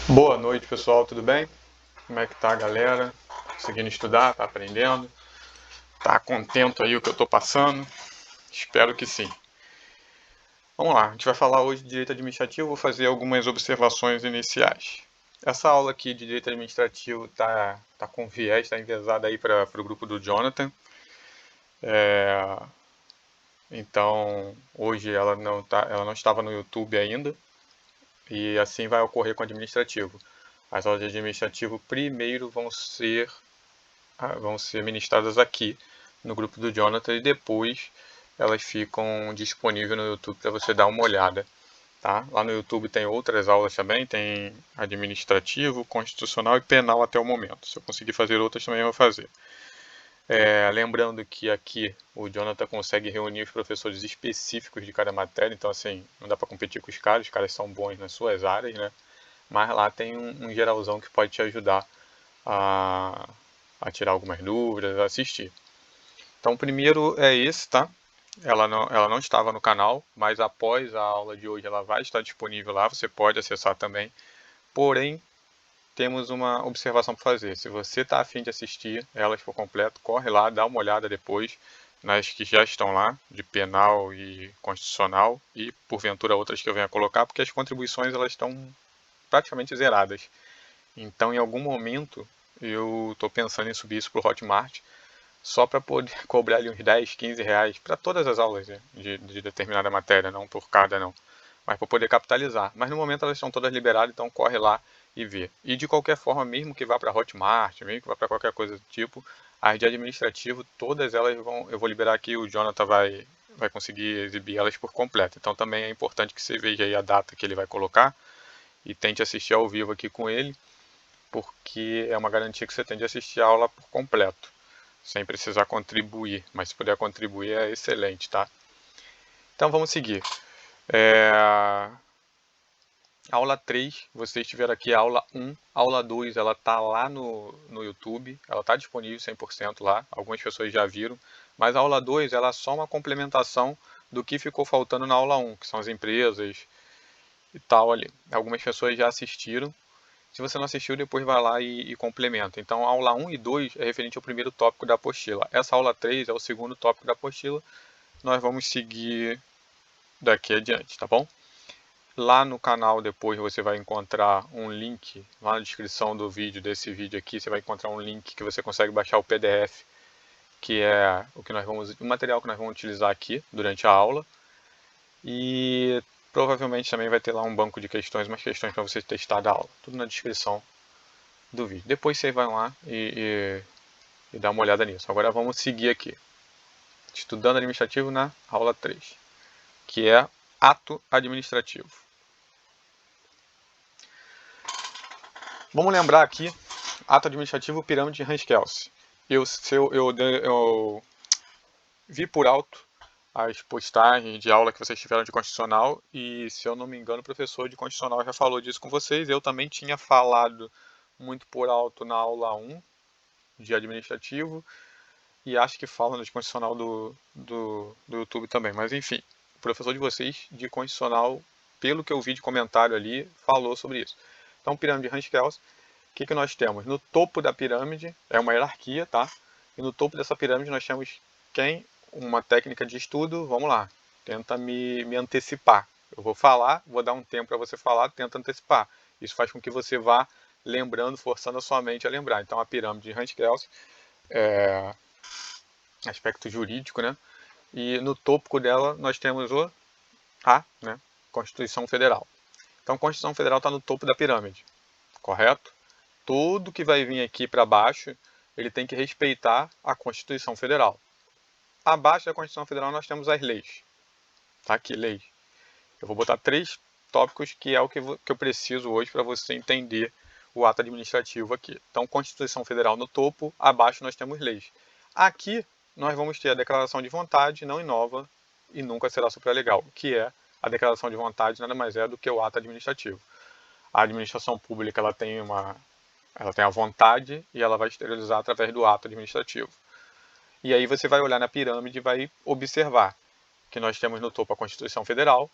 Boa noite, pessoal, tudo bem? Como é que tá a galera? Conseguindo estudar? Tá aprendendo? Tá contento aí o que eu tô passando? Espero que sim. Vamos lá, a gente vai falar hoje de direito administrativo, vou fazer algumas observações iniciais. Essa aula aqui de direito administrativo tá com viés, tá enviesada aí para o grupo do Jonathan. Então, hoje ela não estava no YouTube ainda, e assim vai ocorrer com o administrativo. As aulas de administrativo primeiro vão ser ministradas aqui no grupo do Jonathan e depois elas ficam disponíveis no YouTube para você dar uma olhada. Tá? Lá no YouTube tem outras aulas também, tem administrativo, constitucional e penal até o momento. Se eu conseguir fazer outras também eu vou fazer. Lembrando que aqui o Jonathan consegue reunir os professores específicos de cada matéria, então assim, não dá para competir com os caras são bons nas suas áreas, né? Mas lá tem um geralzão que pode te ajudar a, a tirar algumas dúvidas, a assistir. Então, o primeiro é esse, tá? Ela não estava no canal, mas após a aula de hoje ela vai estar disponível lá, você pode acessar também. Porém, temos uma observação para fazer. Se você está afim de assistir elas por completo, corre lá, dá uma olhada depois nas que já estão lá, de penal e constitucional, e porventura outras que eu venha colocar, porque as contribuições elas estão praticamente zeradas. Então, em algum momento, eu estou pensando em subir isso para o Hotmart, só para poder cobrar ali uns 10, 15 reais para todas as aulas de determinada matéria, não por cada não, mas para poder capitalizar. Mas no momento elas estão todas liberadas, então corre lá e vê. E de qualquer forma, mesmo que vá para Hotmart, mesmo que vá para qualquer coisa do tipo, as de administrativo, todas elas eu vou liberar aqui, o Jonathan vai conseguir exibir elas por completo. Então também é importante que você veja aí a data que ele vai colocar e tente assistir ao vivo aqui com ele, porque é uma garantia que você tem de assistir a aula por completo sem precisar contribuir, mas se puder contribuir é excelente, tá? Então vamos seguir. Aula 3, vocês tiveram aqui a aula 1, aula 2, ela tá lá no YouTube, ela tá disponível 100% lá, algumas pessoas já viram, mas a aula 2 ela é só uma complementação do que ficou faltando na aula 1, que são as empresas e tal ali. Algumas pessoas já assistiram, se você não assistiu, depois vai lá e complementa. Então, a aula 1 e 2 é referente ao primeiro tópico da apostila. Essa aula 3 é o segundo tópico da apostila. Nós vamos seguir daqui adiante, tá bom? Lá no canal depois você vai encontrar um link, lá na descrição do vídeo, desse vídeo aqui, você vai encontrar um link que você consegue baixar o PDF, que é o material que nós vamos utilizar aqui durante a aula. E provavelmente também vai ter lá um banco de questões, umas questões para você testar da aula. Tudo na descrição do vídeo. Depois você vai lá e dá uma olhada nisso. Agora vamos seguir aqui. Estudando administrativo na aula 3, que é ato administrativo. Vamos lembrar aqui, ato administrativo pirâmide de Hans-Kelsen. Eu vi por alto as postagens de aula que vocês tiveram de constitucional e, se eu não me engano, o professor de constitucional já falou disso com vocês. Eu também tinha falado muito por alto na aula 1 de administrativo e acho que fala no de constitucional do YouTube também. Mas enfim, o professor de vocês de constitucional, pelo que eu vi de comentário ali, falou sobre isso. Então, pirâmide Hans-Kelsen, o que nós temos? No topo da pirâmide, é uma hierarquia, tá? E no topo dessa pirâmide nós temos quem? Uma técnica de estudo, vamos lá, tenta me antecipar. Eu vou falar, vou dar um tempo para você falar, tenta antecipar. Isso faz com que você vá lembrando, forçando a sua mente a lembrar. Então, a pirâmide de Hans-Kelsen é aspecto jurídico, né? E no topo dela nós temos né? Constituição Federal. Então, a Constituição Federal está no topo da pirâmide, correto? Tudo que vai vir aqui para baixo, ele tem que respeitar a Constituição Federal. Abaixo da Constituição Federal nós temos as leis. Tá aqui, leis. Eu vou botar 3 tópicos que é o que eu preciso hoje para você entender o ato administrativo aqui. Então, Constituição Federal no topo, abaixo nós temos leis. Aqui nós vamos ter a declaração de vontade, não inova e nunca será supralegal, que é a declaração de vontade nada mais é do que o ato administrativo. A administração pública ela tem a vontade e ela vai exteriorizar através do ato administrativo. E aí você vai olhar na pirâmide e vai observar que nós temos no topo a Constituição Federal,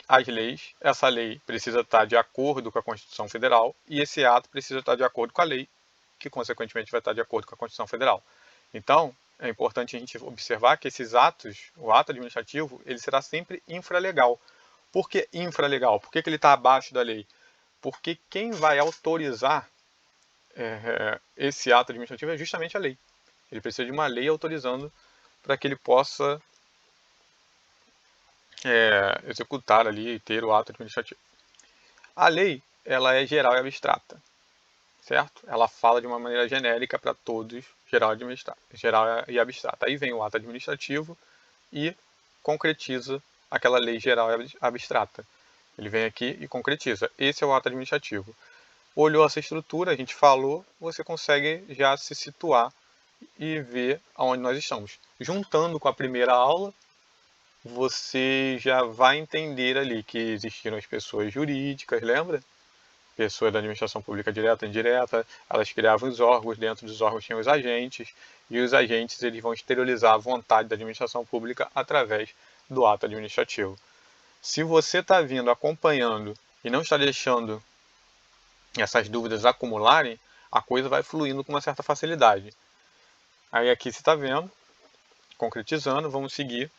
as leis, essa lei precisa estar de acordo com a Constituição Federal e esse ato precisa estar de acordo com a lei, que consequentemente vai estar de acordo com a Constituição Federal. Então, é importante a gente observar que esses atos, o ato administrativo, ele será sempre infralegal. Por que infralegal? Por que ele está abaixo da lei? Porque quem vai autorizar esse ato administrativo é justamente a lei. Ele precisa de uma lei autorizando para que ele possa executar ali e ter o ato administrativo. A lei, ela é geral e abstrata, certo? Ela fala de uma maneira genérica para todos, geral e abstrata. Aí vem o ato administrativo e concretiza aquela lei geral e abstrata. Ele vem aqui e concretiza. Esse é o ato administrativo. Olhou essa estrutura, a gente falou, você consegue já se situar e ver aonde nós estamos. Juntando com a primeira aula, você já vai entender ali que existiram as pessoas jurídicas, lembra? Pessoas da administração pública direta e indireta, elas criavam os órgãos, dentro dos órgãos tinham os agentes, e os agentes eles vão exteriorizar a vontade da administração pública através do ato administrativo. Se você está vindo acompanhando e não está deixando essas dúvidas acumularem, a coisa vai fluindo com uma certa facilidade. Aí aqui você está vendo, concretizando, vamos seguir.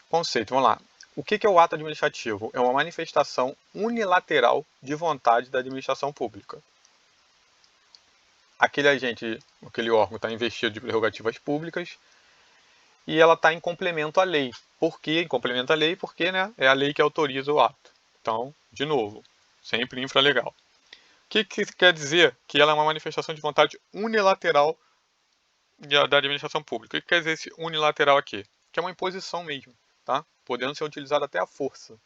Conceito, vamos lá. O que é o ato administrativo? É uma manifestação unilateral de vontade da administração pública. Aquele agente, aquele órgão está investido de prerrogativas públicas e ela está em complemento à lei. Por que em complemento à lei? Porque é a lei que autoriza o ato. Então, de novo, sempre infralegal. O que quer dizer que ela é uma manifestação de vontade unilateral da administração pública? O que quer dizer esse unilateral aqui? Que é uma imposição mesmo, tá? Podendo ser utilizada até a força.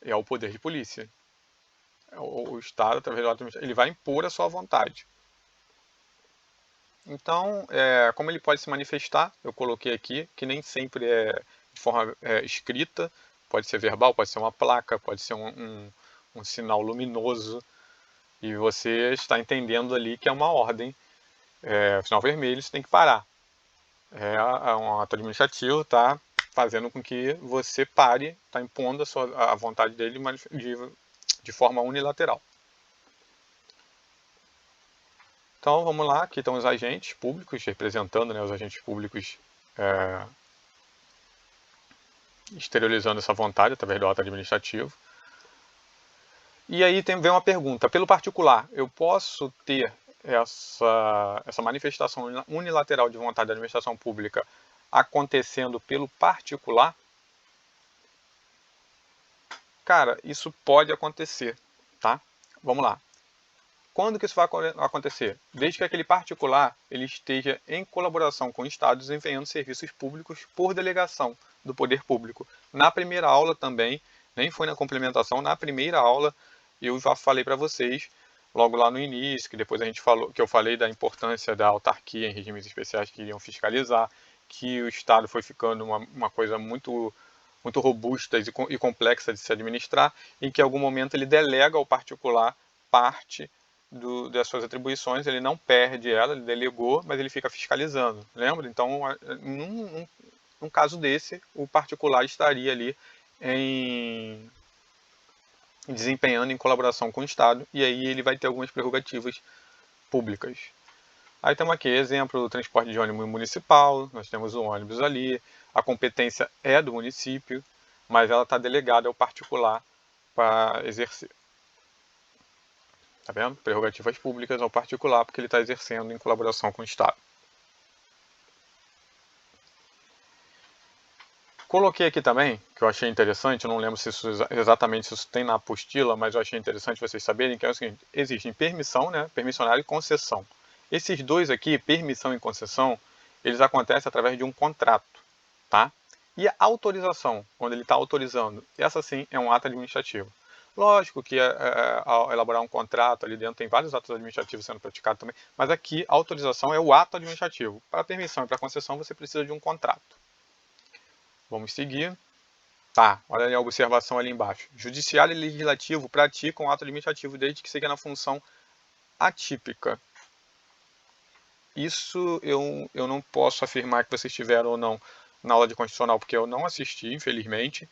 É o poder de polícia. O Estado, através do ato administrativo, ele vai impor a sua vontade. Então, como ele pode se manifestar, eu coloquei aqui, que nem sempre é de forma escrita, pode ser verbal, pode ser uma placa, pode ser um sinal luminoso, e você está entendendo ali que é uma ordem, sinal vermelho, você tem que parar. É um ato administrativo, tá fazendo com que você pare, está impondo a vontade dele de forma unilateral. Então vamos lá, aqui estão os agentes públicos, representando os agentes públicos exteriorizando essa vontade através do ato administrativo. E aí vem uma pergunta, pelo particular, eu posso ter essa manifestação unilateral de vontade da administração pública acontecendo pelo particular? Cara, isso pode acontecer, tá? Vamos lá. Quando que isso vai acontecer? Desde que aquele particular ele esteja em colaboração com o Estado desempenhando serviços públicos por delegação do poder público. Na primeira aula também, nem foi na complementação, na primeira aula eu já falei para vocês, logo lá no início, que depois que eu falei da importância da autarquia em regimes especiais que iriam fiscalizar, que o Estado foi ficando uma coisa muito robusta e complexa de se administrar, em que em algum momento ele delega ao particular parte das suas atribuições, ele não perde ela, ele delegou, mas ele fica fiscalizando, lembra? Então, num caso desse, o particular estaria ali desempenhando em colaboração com o Estado, e aí ele vai ter algumas prerrogativas públicas. Aí temos aqui, exemplo, do transporte de ônibus municipal, nós temos o ônibus ali, a competência é do município, mas ela está delegada ao particular para exercer. Tá vendo? Prerrogativas públicas ao particular, porque ele está exercendo em colaboração com o Estado. Coloquei aqui também, que eu achei interessante, eu não lembro se exatamente se isso tem na apostila, mas eu achei interessante vocês saberem, que é o seguinte, existem permissão, permissionário e concessão. Esses dois aqui, permissão e concessão, eles acontecem através de um contrato, tá? E a autorização, quando ele está autorizando, essa sim é um ato administrativo. Lógico que ao elaborar um contrato ali dentro tem vários atos administrativos sendo praticados também, mas aqui a autorização é o ato administrativo. Para permissão e para concessão você precisa de um contrato. Vamos seguir. Tá, olha aí a observação ali embaixo. Judiciário e legislativo praticam ato administrativo desde que seja na função atípica. Isso eu não posso afirmar que vocês tiveram ou não na aula de constitucional, porque eu não assisti, infelizmente.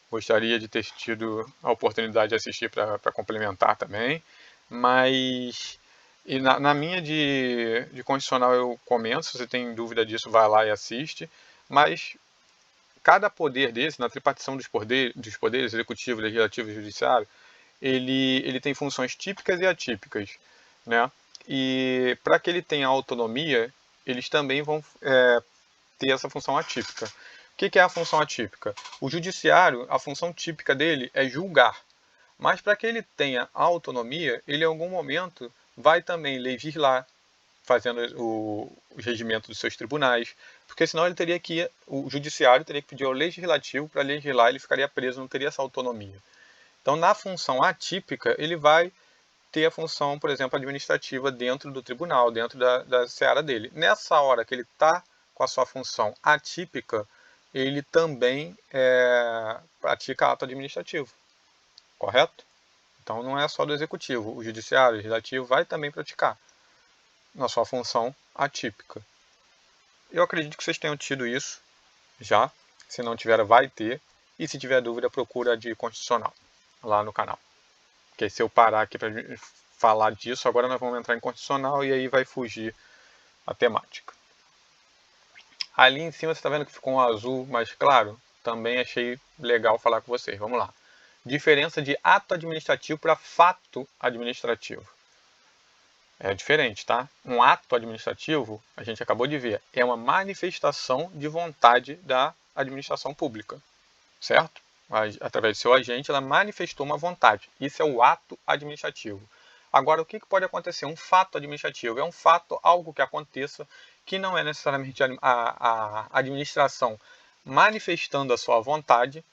Gostaria de ter tido a oportunidade de assistir para complementar também, mas na minha de constitucional eu comento, se você tem dúvida disso, vai lá e assiste, mas cada poder desse, na tripartição dos poderes executivo, legislativo e judiciário, ele tem funções típicas e atípicas, né? E para que ele tenha autonomia, eles também vão ter essa função atípica. O que é a função atípica? O judiciário, a função típica dele é julgar. Mas para que ele tenha autonomia, ele em algum momento vai também legislar, fazendo o regimento dos seus tribunais, porque senão ele teria que o judiciário teria que pedir ao legislativo para legislar, ele ficaria preso, não teria essa autonomia. Então, na função atípica, ele vai ter a função, por exemplo, administrativa dentro do tribunal, dentro da seara dele. Nessa hora que ele está com a sua função atípica, ele também pratica ato administrativo, correto? Então não é só do executivo, o judiciário, o legislativo vai também praticar na sua função atípica. Eu acredito que vocês tenham tido isso já, se não tiver, vai ter, e se tiver dúvida, procura de constitucional lá no canal. Porque se eu parar aqui para falar disso, agora nós vamos entrar em constitucional e aí vai fugir a temática. Ali em cima você está vendo que ficou um azul mais claro? Também achei legal falar com vocês. Vamos lá. Diferença de ato administrativo para fato administrativo. É diferente, tá? Um ato administrativo, a gente acabou de ver, é uma manifestação de vontade da administração pública, certo? Através do seu agente, ela manifestou uma vontade. Isso é o ato administrativo. Agora, o que pode acontecer? Um fato administrativo é um fato, algo que aconteça, que não é necessariamente a administração manifestando a sua vontade,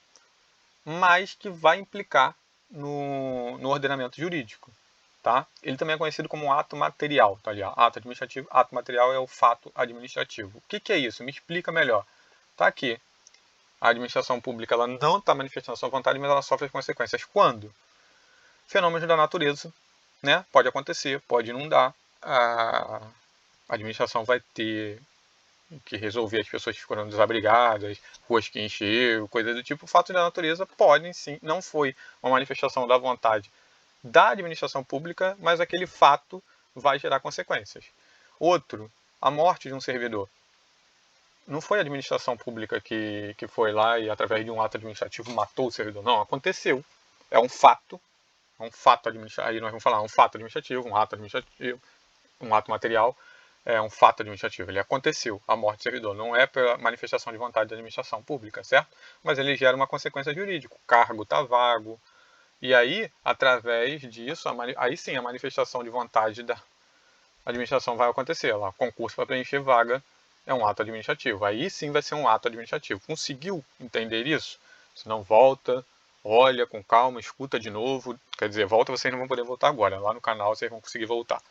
mas que vai implicar no ordenamento jurídico. Tá? Ele também é conhecido como ato material. Tá ali, ó. Ato administrativo, ato material é o fato administrativo. O que é isso? Me explica melhor. Tá aqui. A administração pública ela não está manifestando a sua vontade, mas ela sofre as consequências. Quando? Fenômenos da natureza, né? Pode acontecer, pode inundar. A administração vai ter que resolver as pessoas que foram desabrigadas, ruas que encheu, coisas do tipo. Fatos da natureza podem sim, não foi uma manifestação da vontade da administração pública, mas aquele fato vai gerar consequências. Outro, a morte de um servidor. Não foi a administração pública que foi lá e através de um ato administrativo matou o servidor, não, aconteceu. É um fato administrativo, aí nós vamos falar um fato administrativo, um ato material, é um fato administrativo. Ele aconteceu, a morte do servidor. Não é pela manifestação de vontade da administração pública, certo? Mas ele gera uma consequência jurídica. O cargo está vago. E aí, através disso, aí sim a manifestação de vontade da administração vai acontecer. Lá, concurso para preencher vaga é um ato administrativo. Aí sim vai ser um ato administrativo. Conseguiu entender isso? Se não, volta, olha com calma, escuta de novo. Quer dizer, volta vocês não vão poder voltar agora. Lá no canal vocês vão conseguir voltar.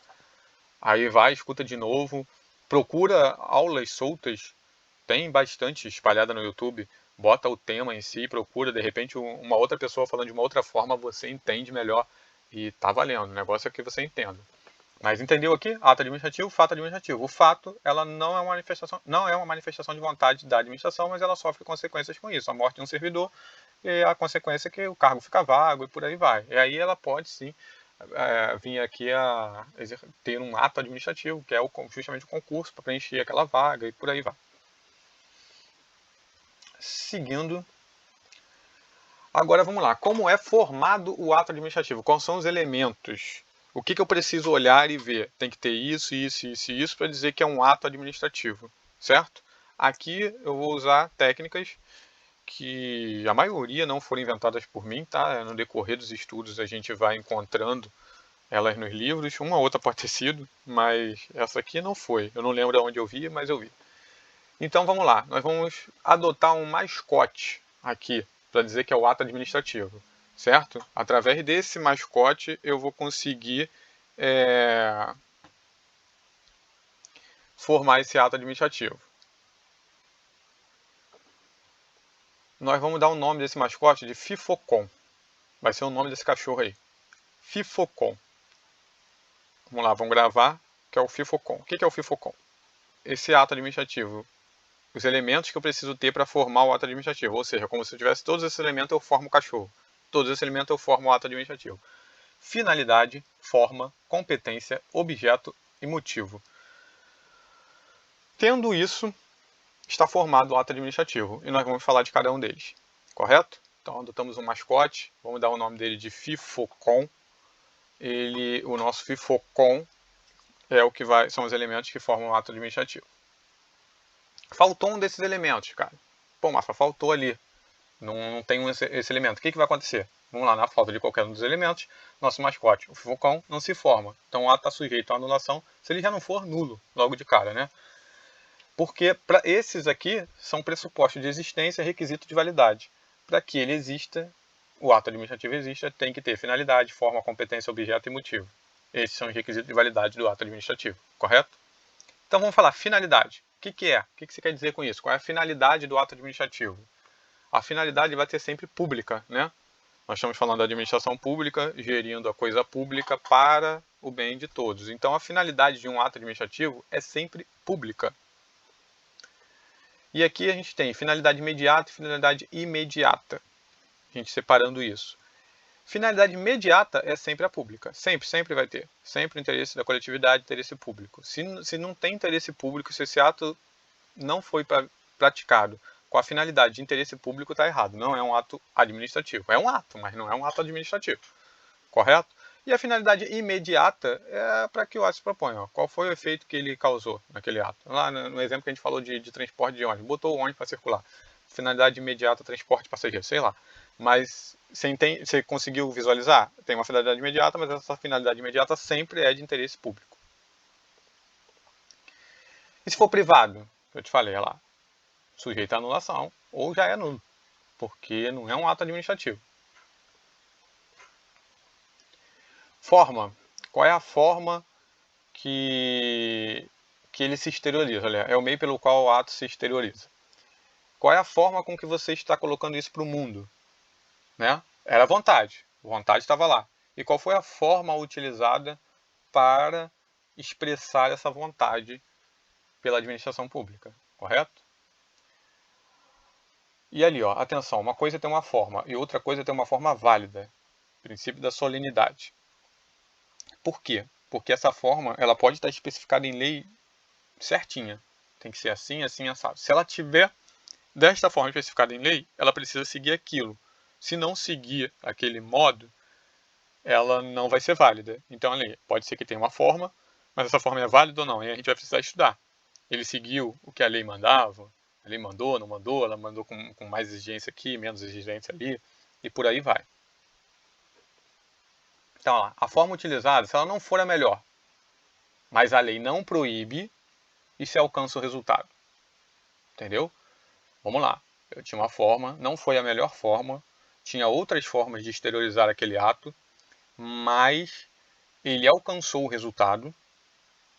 Aí vai, escuta de novo, procura aulas soltas, tem bastante espalhada no YouTube, bota o tema em si, procura, de repente uma outra pessoa falando de uma outra forma, você entende melhor e tá valendo, o negócio é que você entenda. Mas entendeu aqui? Ato administrativo, fato administrativo. O fato, ela não é uma manifestação de vontade da administração, mas ela sofre consequências com isso. A morte de um servidor e a consequência é que o cargo fica vago e por aí vai. E aí ela pode sim vir aqui a ter um ato administrativo, que é justamente o concurso para preencher aquela vaga e por aí vai. Seguindo. Agora vamos lá. Como é formado o ato administrativo? Quais são os elementos? O que eu preciso olhar e ver? Tem que ter isso, isso, isso e isso para dizer que é um ato administrativo, certo? Aqui eu vou usar técnicas que a maioria não foram inventadas por mim, tá? No decorrer dos estudos a gente vai encontrando elas nos livros. Uma ou outra pode ter sido, mas essa aqui não foi. Eu não lembro de onde eu vi, mas eu vi. Então vamos lá. Nós vamos adotar um mascote aqui para dizer que é o ato administrativo, certo? Através desse mascote eu vou conseguir formar esse ato administrativo. Nós vamos dar o nome desse mascote de Fifocom. Vai ser o nome desse cachorro aí. Fifocom. Vamos lá, vamos gravar, que é o Fifocom. O que é o Fifocom? Esse ato administrativo os elementos que eu preciso ter para formar o ato administrativo. Ou seja, como se eu tivesse todos esses elementos, eu formo o cachorro. Todos esses elementos, eu formo o ato administrativo. Finalidade, forma, competência, objeto e motivo. Tendo isso, está formado o ato administrativo. E nós vamos falar de cada um deles. Correto? Então, adotamos um mascote. Vamos dar o nome dele de Fifocom. O nosso Fifocom são os elementos que formam o ato administrativo. Faltou um desses elementos, cara. Pô, mas faltou ali. Não tem esse elemento. O que vai acontecer? Vamos lá, na falta de qualquer um dos elementos, nosso mascote, o Fifocom, não se forma. Então o ato está sujeito à anulação se ele já não for nulo logo de cara, né? Porque para esses aqui são pressupostos de existência e requisito de validade. Para que ele exista, o ato administrativo exista, tem que ter finalidade, forma, competência, objeto e motivo. Esses são os requisitos de validade do ato administrativo, correto? Então vamos falar finalidade. O que é? O que você quer dizer com isso? Qual é a finalidade do ato administrativo? A finalidade vai ser sempre pública, né? Nós estamos falando da administração pública, gerindo a coisa pública para o bem de todos. Então a finalidade de um ato administrativo é sempre pública. E aqui a gente tem finalidade imediata e finalidade imediata. A gente separando isso. Finalidade imediata é sempre a pública. Sempre vai ter. Sempre o interesse da coletividade, interesse público. Se não tem interesse público, se esse ato não foi praticado com a finalidade de interesse público, está errado. Não é um ato administrativo. É um ato, mas não é um ato administrativo. Correto? E a finalidade imediata é para que o ato se propõe. Ó. Qual foi o efeito que ele causou naquele ato? Lá no exemplo que a gente falou de transporte de ônibus. Botou o ônibus para circular. Finalidade imediata, transporte passageiro, sei lá. Mas você conseguiu visualizar? Tem uma finalidade imediata, mas essa finalidade imediata sempre é de interesse público. E se for privado? Eu te falei, lá. Sujeito à anulação, ou já é nulo. Porque não é um ato administrativo. Forma. Qual é a forma que ele se exterioriza? Olha, é o meio pelo qual o ato se exterioriza. Qual é a forma com que você está colocando isso para o mundo? Né? Era vontade. A vontade estava lá. E qual foi a forma utilizada para expressar essa vontade pela administração pública? Correto? E ali, ó, atenção, uma coisa é ter uma forma e outra coisa é ter uma forma válida. Princípio da solenidade. Por quê? Porque essa forma ela pode estar especificada em lei certinha. Tem que ser assim, assim, assado. Se ela tiver desta forma especificada em lei, ela precisa seguir aquilo. Se não seguir aquele modo, ela não vai ser válida. Então, a lei pode ser que tenha uma forma, mas essa forma é válida ou não? E a gente vai precisar estudar. Ele seguiu o que a lei mandava, a lei mandou, não mandou, ela mandou com mais exigência aqui, menos exigência ali, e por aí vai. Então, lá, a forma utilizada, se ela não for a melhor, mas a lei não proíbe, e se alcança o resultado. Entendeu? Vamos lá. Eu tinha uma forma, não foi a melhor forma, tinha outras formas de exteriorizar aquele ato, mas ele alcançou o resultado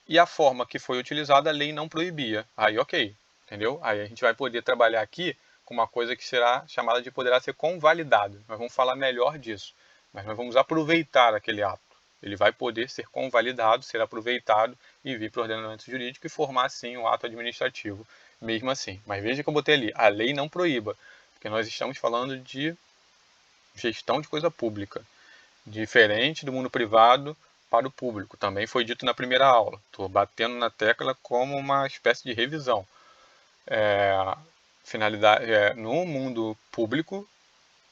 e a forma que foi utilizada a lei não proibia. Aí ok, entendeu? Aí a gente vai poder trabalhar aqui com uma coisa que será chamada de poderá ser convalidado. Nós vamos falar melhor disso, mas nós vamos aproveitar aquele ato. Ele vai poder ser convalidado, ser aproveitado e vir para o ordenamento jurídico e formar sim o ato administrativo, mesmo assim. Mas veja que eu botei ali, a lei não proíba, porque nós estamos falando de gestão de coisa pública, diferente do mundo privado para o público. Também foi dito na primeira aula. Estou batendo na tecla como uma espécie de revisão. Finalidade, no mundo público,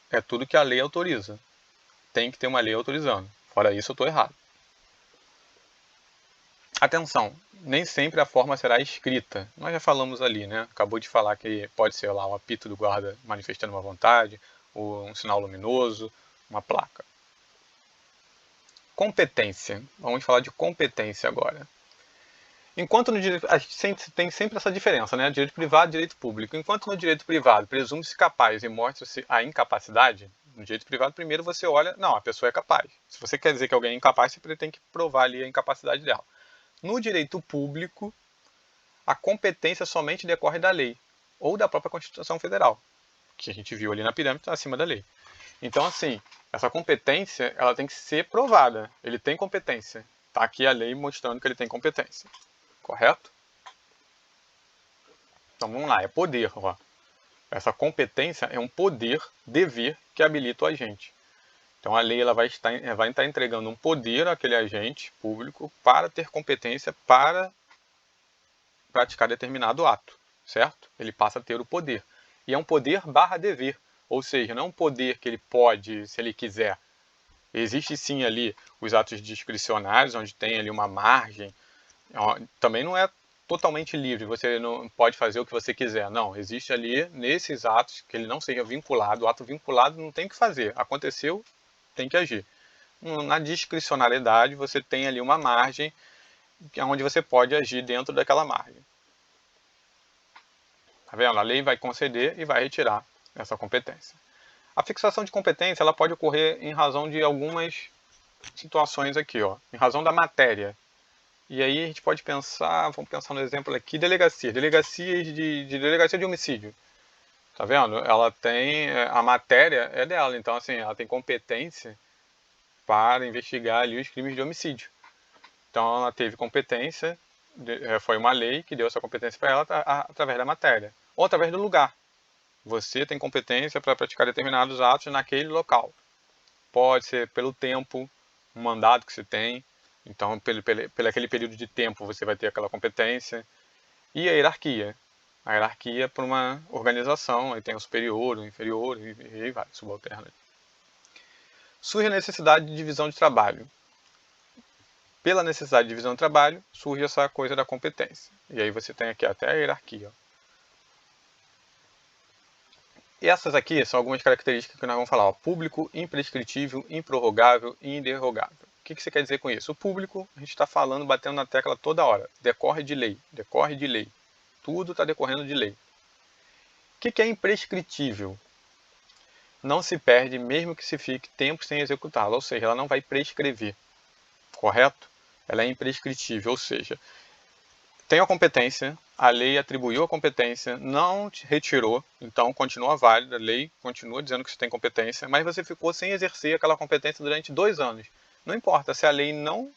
é tudo que a lei autoriza. Tem que ter uma lei autorizando. Fora isso, eu estou errado. Atenção, nem sempre a forma será escrita. Nós já falamos ali, né? Acabou de falar que pode ser lá um apito do guarda manifestando uma vontade, ou um sinal luminoso, uma placa. Competência. Vamos falar de competência agora. Enquanto no direito, a gente tem sempre essa diferença, né? Direito privado e direito público. Enquanto no direito privado presume-se capaz e mostra-se a incapacidade, no direito privado primeiro você olha, não, a pessoa é capaz. Se você quer dizer que alguém é incapaz, você tem que provar ali a incapacidade dela. No direito público, a competência somente decorre da lei ou da própria Constituição Federal, que a gente viu ali na pirâmide, está acima da lei. Então, assim, essa competência ela tem que ser provada. Ele tem competência. Está aqui a lei mostrando que ele tem competência. Correto? Então vamos lá, é poder. Ó. Essa competência é um poder, dever, que habilita o agente. Então a lei ela vai estar entregando um poder àquele agente público para ter competência para praticar determinado ato, certo? Ele passa a ter o poder. E é um poder barra dever, ou seja, não é um poder que ele pode, se ele quiser. Existe sim ali os atos discricionários, onde tem ali uma margem. Também não é totalmente livre, você não pode fazer o que você quiser. Não, existe ali nesses atos que ele não seja vinculado. O ato vinculado não tem o que fazer. Aconteceu, tem que agir. Na discricionariedade, você tem ali uma margem onde você pode agir dentro daquela margem. Tá vendo? A lei vai conceder e vai retirar essa competência. A fixação de competência ela pode ocorrer em razão de algumas situações aqui, ó, em razão da matéria. E aí a gente pode pensar, vamos pensar no exemplo aqui, delegacias de delegacia de homicídio. Tá vendo? Ela tem, a matéria é dela, então assim, ela tem competência para investigar ali os crimes de homicídio. Então ela teve competência, foi uma lei que deu essa competência para ela através da matéria, ou através do lugar. Você tem competência para praticar determinados atos naquele local. Pode ser pelo tempo, um mandato que você tem, então pelo aquele período de tempo você vai ter aquela competência. E a hierarquia. A hierarquia para uma organização, aí tem o superior, o inferior e aí vai, subalterno. Surge a necessidade de divisão de trabalho. Pela necessidade de divisão de trabalho, surge essa coisa da competência. E aí você tem aqui até a hierarquia. E essas aqui são algumas características que nós vamos falar. Ó. Público, imprescritível, improrrogável e inderrogável. O que você quer dizer com isso? O público, a gente está falando, batendo na tecla toda hora. Decorre de lei, decorre de lei. Tudo está decorrendo de lei. O que é imprescritível? Não se perde mesmo que se fique tempo sem executá-la, ou seja, ela não vai prescrever, correto? Ela é imprescritível, ou seja, tem a competência, a lei atribuiu a competência, não te retirou, então continua válida, a lei continua dizendo que você tem competência, mas você ficou sem exercer aquela competência durante 2 anos. Não importa, se a lei não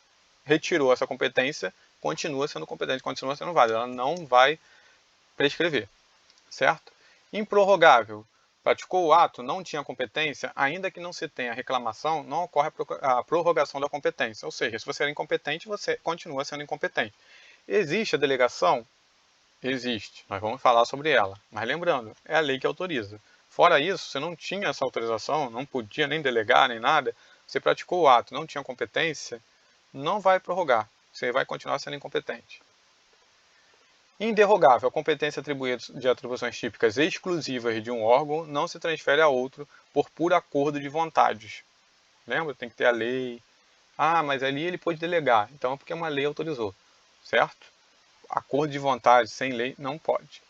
retirou essa competência, continua sendo competente, continua sendo válida, ela não vai prescrever, certo? Improrrogável. Praticou o ato, não tinha competência, ainda que não se tenha reclamação, não ocorre a prorrogação da competência. Ou seja, se você era incompetente, você continua sendo incompetente. Existe a delegação? Existe. Nós vamos falar sobre ela. Mas lembrando, é a lei que autoriza. Fora isso, você não tinha essa autorização, não podia nem delegar, nem nada. Você praticou o ato, não tinha competência, não vai prorrogar. Você vai continuar sendo incompetente. Inderrogável. A competência atribuída de atribuições típicas exclusivas de um órgão não se transfere a outro por puro acordo de vontades. Lembra? Tem que ter a lei. Ah, mas ali ele pôde delegar. Então é porque uma lei autorizou. Certo? Acordo de vontade sem lei não pode.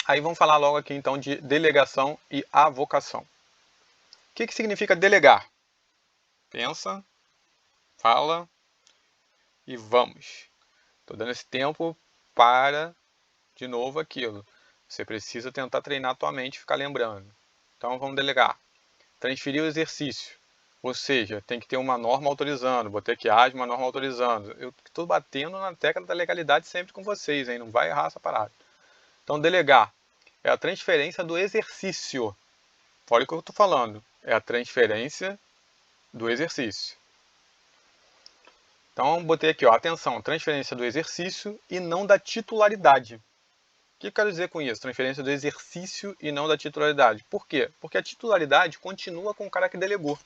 Aí vamos falar logo aqui então de delegação e avocação. O que significa delegar? Pensa, fala e vamos. Estou dando esse tempo para, de novo, aquilo. Você precisa tentar treinar a tua mente e ficar lembrando. Então vamos delegar. Transferir o exercício. Ou seja, tem que ter uma norma autorizando. Botei aqui, haja uma norma autorizando. Eu estou batendo na tecla da legalidade sempre com vocês, hein? Não vai errar essa parada. Então, delegar é a transferência do exercício. Olha o que eu estou falando. É a transferência do exercício. Então, botei aqui, ó, atenção, transferência do exercício e não da titularidade. O que eu quero dizer com isso? Transferência do exercício e não da titularidade. Por quê? Porque a titularidade continua com o cara que delegou.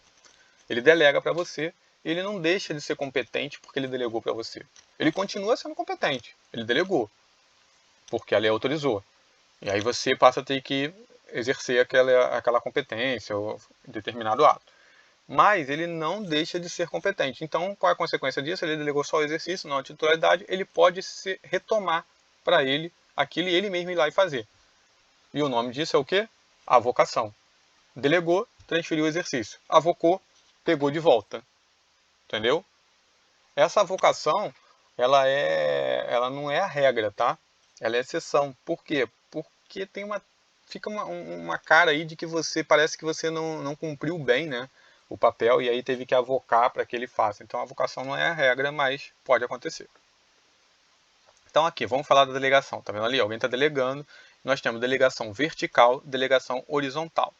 Ele delega para você, ele não deixa de ser competente porque ele delegou para você. Ele continua sendo competente, ele delegou, porque a lei autorizou. E aí você passa a ter que exercer aquela competência ou determinado ato. Mas ele não deixa de ser competente. Então, qual é a consequência disso? Ele delegou só o exercício, não a titularidade, ele pode se retomar para ele aquilo e ele mesmo ir lá e fazer. E o nome disso é o quê? Avocação. Delegou, transferiu o exercício. Avocou, pegou de volta. Entendeu? Essa avocação, ela não é a regra, tá? Ela é exceção. Por quê? Porque fica uma cara aí de que você parece que você não cumpriu bem, né, o papel e aí teve que avocar para que ele faça. Então a avocação não é a regra, mas pode acontecer. Então aqui, vamos falar da delegação. Tá vendo ali? Alguém está delegando. Nós temos delegação vertical, delegação horizontal.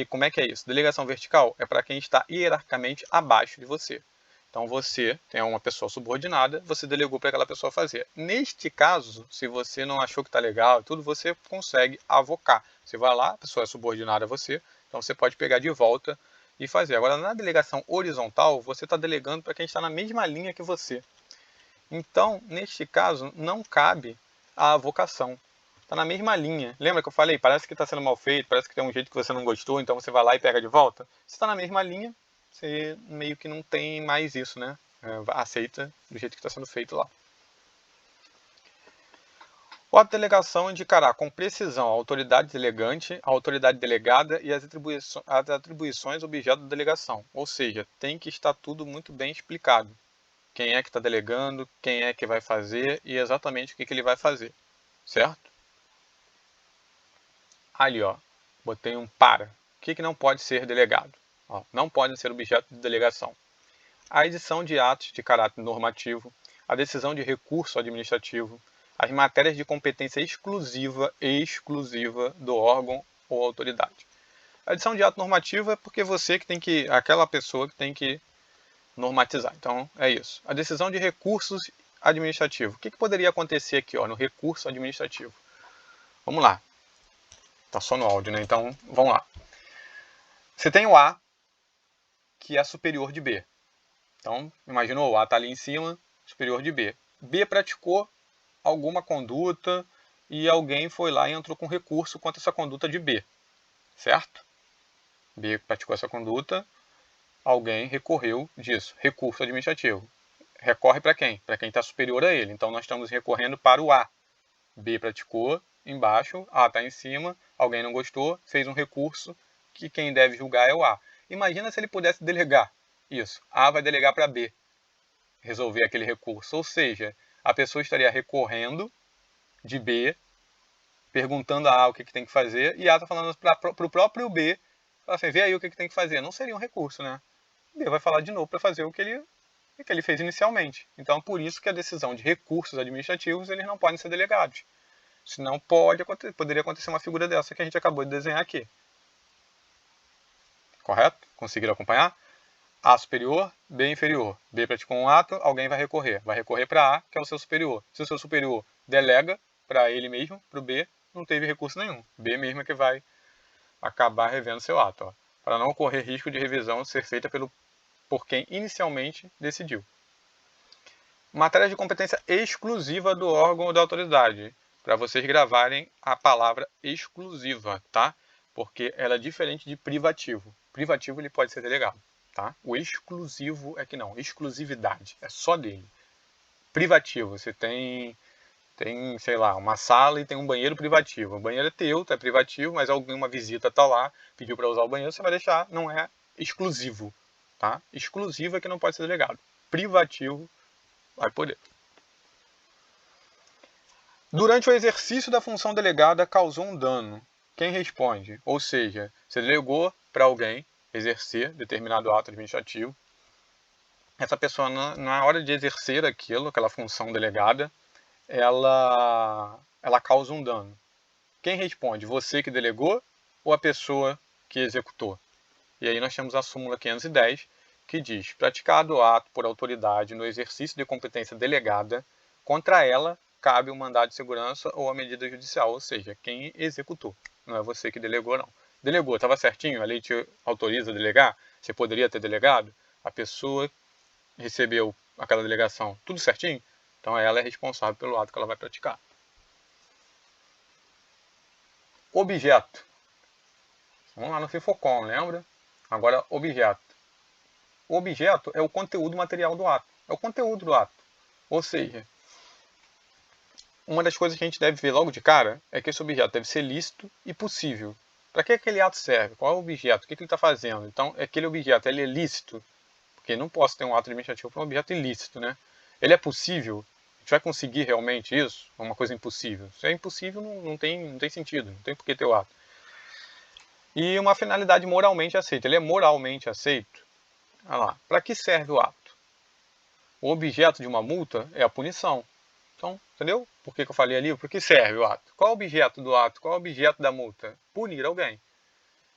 Como é que é isso? Delegação vertical é para quem está hierarquicamente abaixo de você. Então você tem uma pessoa subordinada, você delegou para aquela pessoa fazer. Neste caso, se você não achou que está legal, tudo, você consegue avocar. Você vai lá, a pessoa é subordinada a você, então você pode pegar de volta e fazer. Agora, na delegação horizontal, você está delegando para quem está na mesma linha que você. Então, neste caso, não cabe a avocação. Está na mesma linha. Lembra que eu falei? Parece que está sendo mal feito, parece que tem um jeito que você não gostou, então você vai lá e pega de volta. Se está na mesma linha, você meio que não tem mais isso, né? Aceita do jeito que está sendo feito lá. O ato de delegação indicará com precisão a autoridade delegante, a autoridade delegada e as atribuições objeto da delegação. Ou seja, tem que estar tudo muito bem explicado. Quem é que está delegando, quem é que vai fazer e exatamente o que ele vai fazer. Certo? Ali, ó, botei um para. O que não pode ser delegado? Ó, não podem ser objeto de delegação. A edição de atos de caráter normativo, a decisão de recurso administrativo, as matérias de competência exclusiva do órgão ou autoridade. A edição de ato normativo é porque você que tem que, aquela pessoa que tem que normatizar. Então, é isso. A decisão de recursos administrativos. O que poderia acontecer aqui, ó, no recurso administrativo? Vamos lá. Tá só no áudio, né? Então, vamos lá. Você tem o A, que é superior de B. Então, imaginou, o A está ali em cima, superior de B. B praticou alguma conduta e alguém foi lá e entrou com recurso contra essa conduta de B. Certo? B praticou essa conduta, alguém recorreu disso. Recurso administrativo. Recorre para quem? Para quem está superior a ele. Então, nós estamos recorrendo para o A. B praticou, embaixo, A está em cima, alguém não gostou, fez um recurso, que quem deve julgar é o A. Imagina se ele pudesse delegar isso. A vai delegar para B resolver aquele recurso. Ou seja, a pessoa estaria recorrendo de B, perguntando a A o que tem que fazer, e A está falando para o próprio B, assim, vê aí o que tem que fazer. Não seria um recurso, né? B vai falar de novo para fazer o que ele fez inicialmente. Então, por isso que a decisão de recursos administrativos eles não podem ser delegados. Senão poderia acontecer uma figura dessa que a gente acabou de desenhar aqui. Correto? Conseguiram acompanhar? A superior, B inferior. B praticou um ato, alguém vai recorrer. Vai recorrer para A, que é o seu superior. Se o seu superior delega para ele mesmo, para o B, não teve recurso nenhum. B mesmo é que vai acabar revendo seu ato. Ó, para não ocorrer risco de revisão ser feita por quem inicialmente decidiu. Matéria de competência exclusiva do órgão ou da autoridade. Para vocês gravarem a palavra exclusiva, tá? Porque ela é diferente de privativo. Privativo ele pode ser delegado, tá? O exclusivo é que não, exclusividade, é só dele. Privativo, você tem, sei lá, uma sala e tem um banheiro privativo. O banheiro é teu, é privativo, mas alguma visita tá lá, pediu para usar o banheiro, você vai deixar, não é exclusivo, tá? Exclusivo é que não pode ser delegado. Privativo vai poder. Durante o exercício da função delegada, causou um dano. Quem responde? Ou seja, você delegou para alguém exercer determinado ato administrativo. Essa pessoa, na hora de exercer aquela função delegada, ela causa um dano. Quem responde? Você que delegou ou a pessoa que executou? E aí nós temos a súmula 510, que diz: praticado o ato por autoridade no exercício de competência delegada, contra ela cabe o mandado de segurança ou a medida judicial, ou seja, quem executou. Não é você que delegou, não. Delegou, estava certinho? A lei te autoriza a delegar? Você poderia ter delegado? A pessoa recebeu aquela delegação, tudo certinho? Então ela é responsável pelo ato que ela vai praticar. Objeto. Vamos lá no FIFOCOM, lembra? Agora, objeto. O objeto é o conteúdo material do ato. É o conteúdo do ato. Ou seja, uma das coisas que a gente deve ver logo de cara é que esse objeto deve ser lícito e possível. Para que aquele ato serve? Qual é o objeto? O que ele está fazendo? Então, aquele objeto ele é lícito? Porque não posso ter um ato administrativo para um objeto ilícito, né? Ele é possível? A gente vai conseguir realmente isso? É uma coisa impossível. Se é impossível, não tem sentido. Não tem por que ter o ato. E uma finalidade moralmente aceita. Ele é moralmente aceito? Olha lá. Para que serve o ato? O objeto de uma multa é a punição. Então, entendeu? Por que eu falei ali? Por que serve o ato? Qual é o objeto do ato? Qual é o objeto da multa? Punir alguém.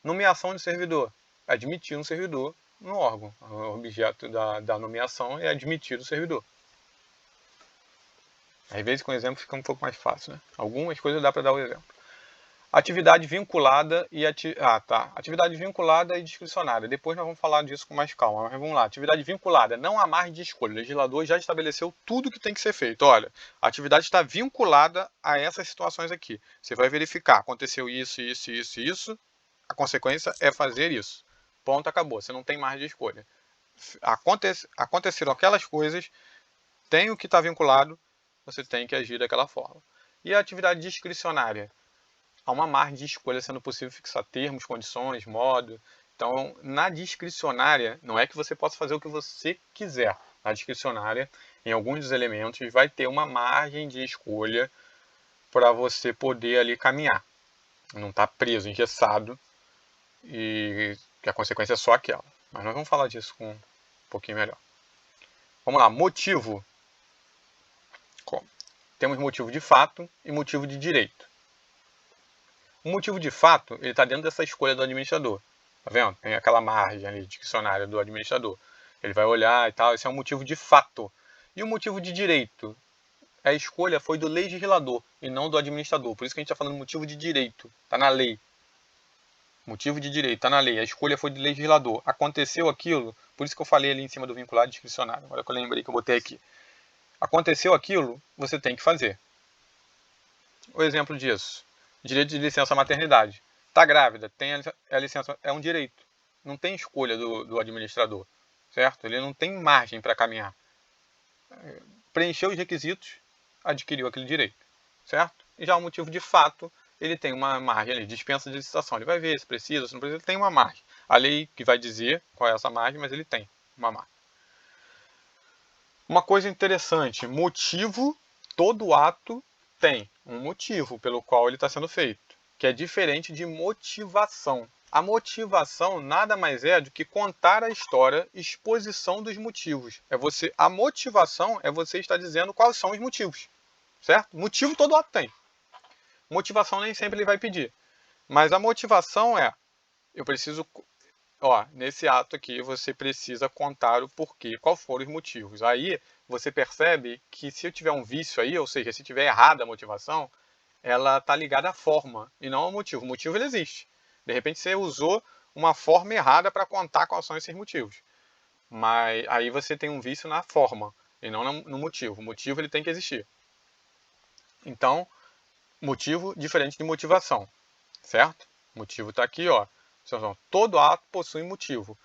Nomeação de servidor. Admitir um servidor no órgão. O objeto da nomeação é admitir o servidor. Às vezes com o exemplo fica um pouco mais fácil, né? Algumas coisas dá para dar o exemplo. Atividade vinculada e atividade vinculada e discricionária. Depois nós vamos falar disso com mais calma. Mas vamos lá. Atividade vinculada. Não há margem de escolha. O legislador já estabeleceu tudo que tem que ser feito. Olha, a atividade está vinculada a essas situações aqui. Você vai verificar. Aconteceu isso, isso, isso, isso. A consequência é fazer isso. Ponto, acabou. Você não tem margem de escolha. Aconteceram aquelas coisas. Tem o que está vinculado. Você tem que agir daquela forma. E a atividade discricionária? Há uma margem de escolha sendo possível fixar termos, condições, modo. Então, na discricionária, não é que você possa fazer o que você quiser. Na discricionária, em alguns dos elementos, vai ter uma margem de escolha para você poder ali caminhar. Não está preso, engessado, e que a consequência é só aquela. Mas nós vamos falar disso com um pouquinho melhor. Vamos lá, motivo. Temos motivo de fato e motivo de direito. O motivo de fato, ele está dentro dessa escolha do administrador. Tá vendo? Tem aquela margem ali discricionária do administrador. Ele vai olhar e tal, esse é um motivo de fato. E o motivo de direito? A escolha foi do legislador e não do administrador. Por isso que a gente está falando motivo de direito. Está na lei. Motivo de direito, está na lei. A escolha foi do legislador. Aconteceu aquilo, por isso que eu falei ali em cima do vinculado discricionário. Agora que eu lembrei que eu botei aqui. Aconteceu aquilo, você tem que fazer. O exemplo disso. Direito de licença maternidade. Está grávida, tem a licença, é um direito. Não tem escolha do administrador, certo? Ele não tem margem para caminhar. Preencheu os requisitos, adquiriu aquele direito, certo? E já o motivo de fato, ele tem uma margem ali, dispensa de licitação. Ele vai ver se precisa, se não precisa, ele tem uma margem. A lei que vai dizer qual é essa margem, mas ele tem uma margem. Uma coisa interessante, motivo, todo ato tem um motivo pelo qual ele está sendo feito, que é diferente de motivação. A motivação nada mais é do que contar a história, exposição dos motivos. A motivação é você estar dizendo quais são os motivos, certo? Motivo todo ato tem. Motivação nem sempre ele vai pedir. Mas a motivação é, eu preciso, nesse ato aqui você precisa contar o porquê, quais foram os motivos. Aí você percebe que se eu tiver um vício aí, ou seja, se tiver errada a motivação, ela está ligada à forma e não ao motivo. O motivo ele existe. De repente você usou uma forma errada para contar quais são esses motivos. Mas aí você tem um vício na forma e não no motivo. O motivo ele tem que existir. Então, motivo diferente de motivação, certo? O motivo está aqui, ó. Todo ato possui motivo.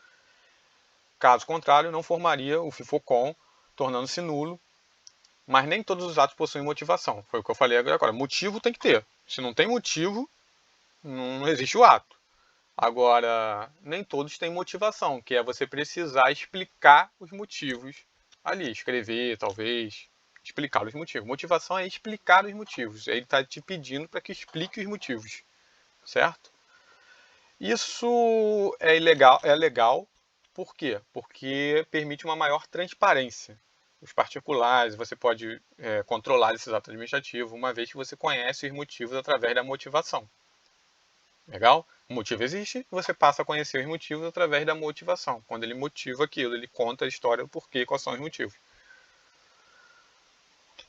Caso contrário, não formaria o FIFOCOM, tornando-se nulo. Mas nem todos os atos possuem motivação. Foi o que eu falei agora. Motivo tem que ter. Se não tem motivo, não existe o ato. Agora, nem todos têm motivação, que é você precisar explicar os motivos ali. Escrever, talvez, explicar os motivos. Motivação é explicar os motivos. Ele está te pedindo para que explique os motivos. Certo? Isso é legal. Por quê? Porque permite uma maior transparência. Os particulares, você pode controlar esses atos administrativos, uma vez que você conhece os motivos através da motivação. Legal? O motivo existe, você passa a conhecer os motivos através da motivação. Quando ele motiva aquilo, ele conta a história do porquê, quais são os motivos.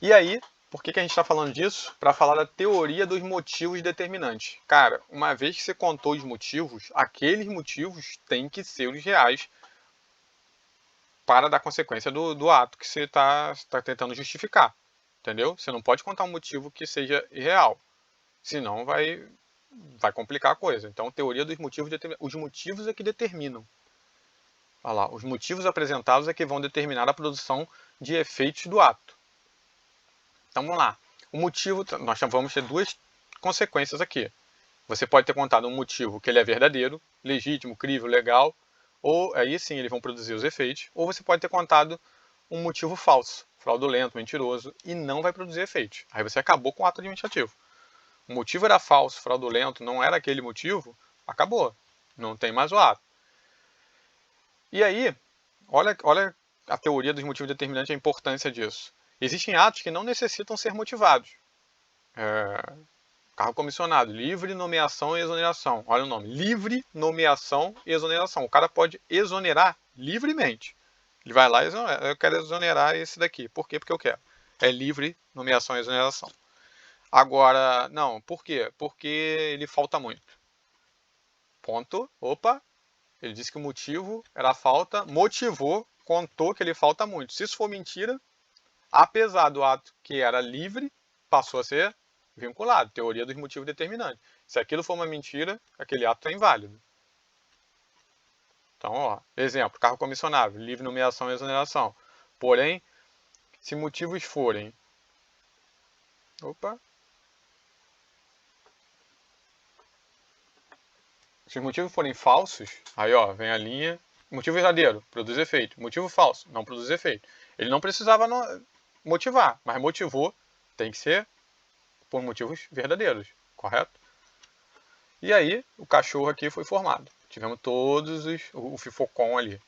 E aí, por que a gente está falando disso? Para falar da teoria dos motivos determinantes. Cara, uma vez que você contou os motivos, aqueles motivos têm que ser os reais para dar consequência do ato que você está tentando justificar. Entendeu? Você não pode contar um motivo que seja irreal. Senão vai complicar a coisa. Então, teoria dos motivos determinantes. Os motivos é que determinam. Olha lá, os motivos apresentados é que vão determinar a produção de efeitos do ato. Então, vamos lá. O motivo, nós vamos ter duas consequências aqui. Você pode ter contado um motivo que ele é verdadeiro, legítimo, crível, legal, ou aí sim eles vão produzir os efeitos, ou você pode ter contado um motivo falso, fraudulento, mentiroso, e não vai produzir efeitos. Aí você acabou com o ato administrativo. O motivo era falso, fraudulento, não era aquele motivo, acabou. Não tem mais o ato. E aí, olha a teoria dos motivos determinantes e a importância disso. Existem atos que não necessitam ser motivados. Cargo comissionado, livre nomeação e exoneração. Olha o nome, livre nomeação e exoneração. O cara pode exonerar livremente. Ele vai lá e exonera. Eu quero exonerar esse daqui. Por quê? Porque eu quero. É livre nomeação e exoneração. Agora, não, por quê? Porque ele falta muito. Ponto. Opa. Ele disse que o motivo era a falta, motivou, contou que ele falta muito. Se isso for mentira, apesar do ato que era livre, passou a ser vinculado. Teoria dos motivos determinantes. Se aquilo for uma mentira, aquele ato é inválido. Então, ó, exemplo, cargo comissionável, livre nomeação e exoneração. Porém, se motivos forem... Se os motivos forem falsos, aí ó, vem a linha. Motivo verdadeiro, produz efeito. Motivo falso, não produz efeito. Ele não precisava motivar, mas motivou, tem que ser por motivos verdadeiros, correto? E aí, o cachorro aqui foi formado. Tivemos todos o FIFOCOM ali.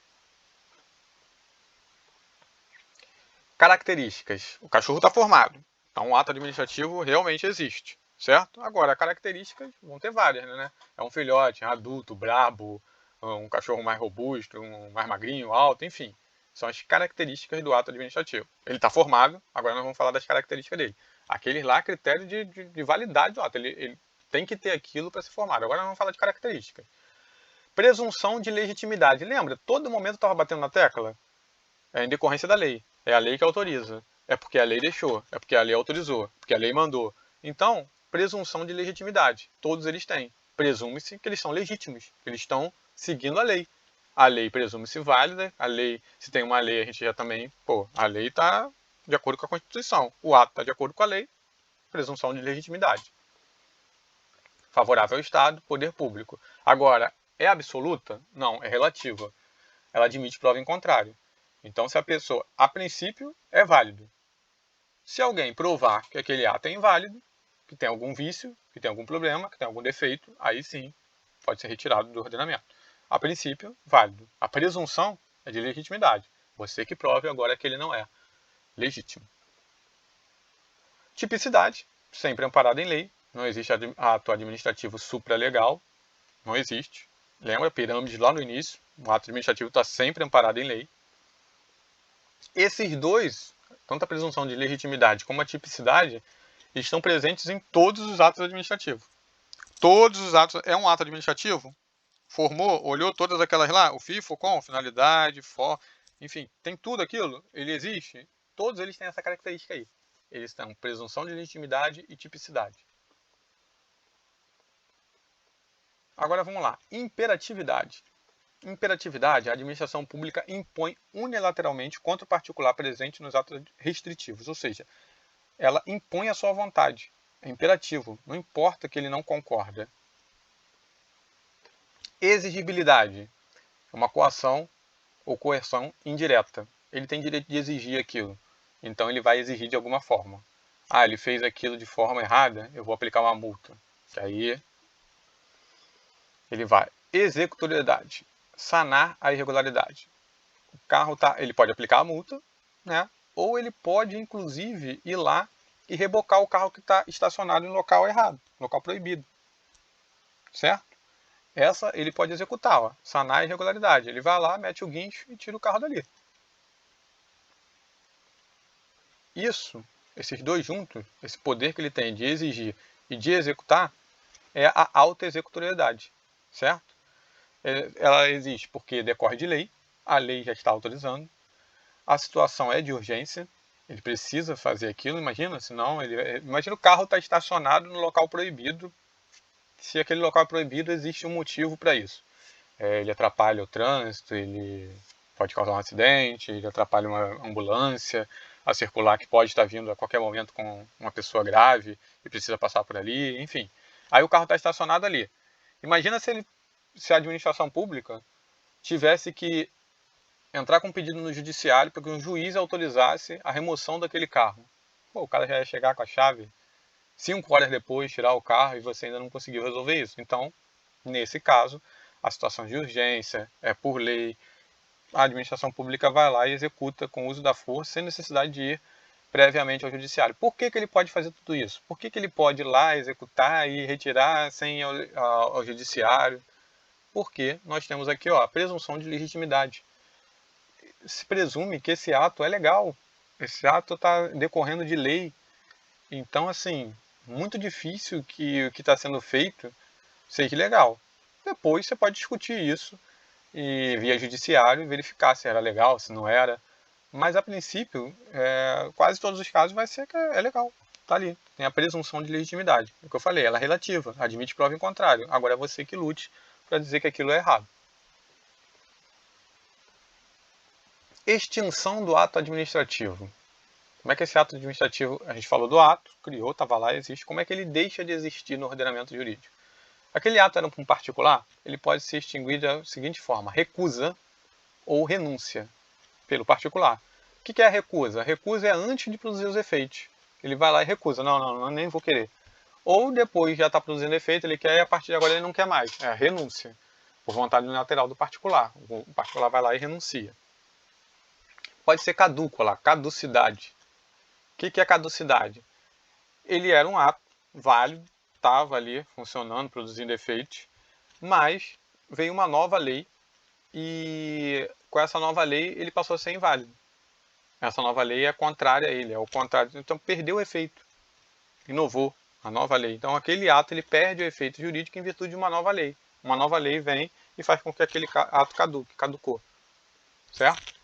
Características. O cachorro está formado. Então, o ato administrativo realmente existe, certo? Agora, características vão ter várias, né? É um filhote, um adulto, brabo, um cachorro mais robusto, um mais magrinho, alto, enfim. São as características do ato administrativo. Ele está formado, agora nós vamos falar das características dele. Aqueles lá, critério de validade do ato. Ele tem que ter aquilo para ser formado. Agora nós vamos falar de características. Presunção de legitimidade. Lembra? Todo momento eu estava batendo na tecla? É em decorrência da lei. É a lei que autoriza. É porque a lei deixou. É porque a lei autorizou. Porque a lei mandou. Então, presunção de legitimidade. Todos eles têm. Presume-se que eles são legítimos. Que eles estão seguindo a lei. A lei presume-se válida. A lei, se tem uma lei, a gente já também... a lei está de acordo com a Constituição. O ato está de acordo com a lei. Presunção de legitimidade. Favorável ao Estado, poder público. Agora, é absoluta? Não, é relativa. Ela admite prova em contrário. Então, se a pessoa, a princípio, é válido. Se alguém provar que aquele ato é inválido, que tem algum vício, que tem algum problema, que tem algum defeito, aí sim pode ser retirado do ordenamento. A princípio, válido. A presunção é de legitimidade. Você que prove agora que ele não é legítimo. Tipicidade, sempre amparado em lei. Não existe ato administrativo supralegal. Não existe. Lembra, pirâmide lá no início. O ato administrativo está sempre amparado em lei. Esses dois, tanto a presunção de legitimidade como a tipicidade, estão presentes em todos os atos administrativos. Todos os atos... É um ato administrativo? Formou, olhou todas aquelas lá, o FIFO com finalidade, enfim, tem tudo aquilo? Ele existe? Todos eles têm essa característica aí. Eles têm presunção de legitimidade e tipicidade. Agora vamos lá. Imperatividade. Imperatividade, a administração pública impõe unilateralmente contra o particular presente nos atos restritivos, ou seja, ela impõe a sua vontade. É imperativo, não importa que ele não concorda. Exigibilidade, é uma coação ou coerção indireta. Ele tem direito de exigir aquilo, então ele vai exigir de alguma forma. Ah, ele fez aquilo de forma errada, eu vou aplicar uma multa. Que aí ele vai. Executoriedade, sanar a irregularidade. O carro ele pode aplicar a multa, né? Ou ele pode, inclusive, ir lá e rebocar o carro que está estacionado em local errado, local proibido. Certo? Essa ele pode executar, ó, sanar a irregularidade. Ele vai lá, mete o guincho e tira o carro dali. Isso, esses dois juntos, esse poder que ele tem de exigir e de executar, é a auto-executoriedade. Certo? Ela existe porque decorre de lei, a lei já está autorizando, a situação é de urgência, ele precisa fazer aquilo, imagina, senão imagina o carro está estacionado no local proibido, se aquele local é proibido existe um motivo para isso. Ele atrapalha o trânsito, ele pode causar um acidente, ele atrapalha uma ambulância a circular que pode estar vindo a qualquer momento com uma pessoa grave e precisa passar por ali, enfim. Aí o carro está estacionado ali. Imagina se a administração pública tivesse que entrar com um pedido no judiciário para que um juiz autorizasse a remoção daquele carro. O cara já ia chegar com a chave 5 horas depois, tirar o carro e você ainda não conseguiu resolver isso. Então, nesse caso, a situação de urgência é por lei. A administração pública vai lá e executa com o uso da força sem necessidade de ir previamente ao judiciário. Por que ele pode fazer tudo isso? Por que ele pode ir lá executar e retirar sem ir ao judiciário? Porque nós temos aqui a presunção de legitimidade. Se presume que esse ato é legal, esse ato está decorrendo de lei. Então, assim, muito difícil que o que está sendo feito seja legal. Depois você pode discutir isso e via judiciário verificar se era legal, se não era. Mas a princípio, quase todos os casos vai ser que é legal. Tá ali, tem a presunção de legitimidade. É o que eu falei, ela é relativa, admite prova em contrário. Agora é você que lute para dizer que aquilo é errado. Extinção do ato administrativo. Como é que esse ato administrativo, a gente falou do ato, criou, estava lá, existe, como é que ele deixa de existir no ordenamento jurídico? Aquele ato era um particular, ele pode ser extinguido da seguinte forma: recusa ou renúncia pelo particular. O que é a recusa? A recusa é antes de produzir os efeitos. Ele vai lá e recusa, não, nem vou querer. Ou depois já está produzindo efeito, ele quer e a partir de agora ele não quer mais. É a renúncia, por vontade unilateral do particular. O particular vai lá e renuncia. Pode ser caduco lá, caducidade. O que é caducidade? Ele era um ato válido, estava ali funcionando, produzindo efeitos, mas veio uma nova lei e com essa nova lei ele passou a ser inválido. Essa nova lei é contrária a ele, é o contrário, então perdeu o efeito, inovou a nova lei. Então aquele ato ele perde o efeito jurídico em virtude de uma nova lei. Uma nova lei vem e faz com que aquele ato caducou, certo?